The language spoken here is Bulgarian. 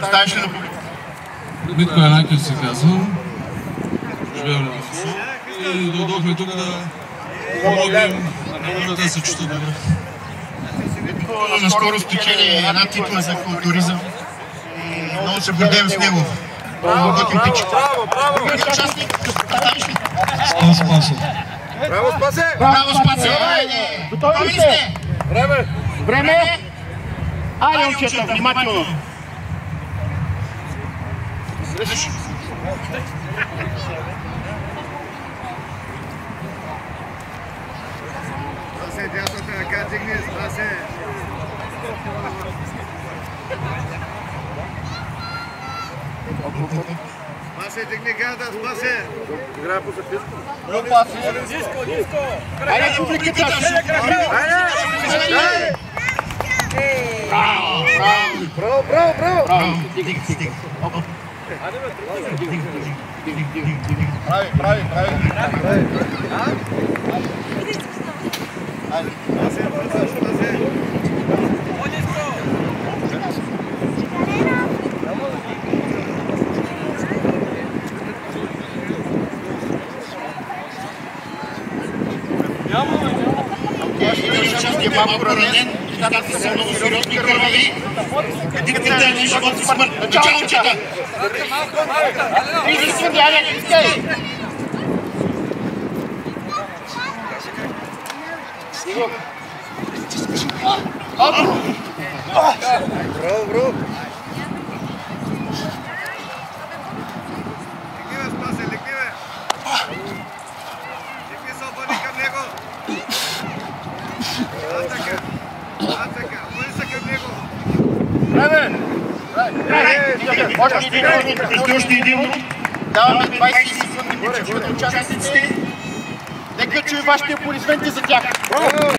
Представиш ли на публика? Митко Янакиев се казвам. Живея в София. И дойдохме тук да помогнем на хората да се чувстват добре. Митко наскоро спечели една титла за културизъм. Много се гордеем с него. Готин пич. Браво! Другият участник, представиш ли? Спас Спасов. Браво, Спасе! Браво, Спасе! Готови ли сте? Време! Време! Айде, момчета, внимателно! Спасе, дясната ръка дигни, Спасе! Спасе, дигни гарда, Спасе! Играе по записка. Ниско! Айде, публиката! Айде! Браво! Браво! Стига. Прави! Спасе! Участие малко ранен, нещата са много сериозни кървави. Битката е на живот и смърт. Начало, момчета! 30 секунди, айде, искай! Браво! Ликниве, Спасе, ликниве! Ликни се, обърни към него! Атака, обърни се към него! Време! Още един. Даваме 20 секунди почивка на участниците. Нека чуем вашите аплодисменти за тях.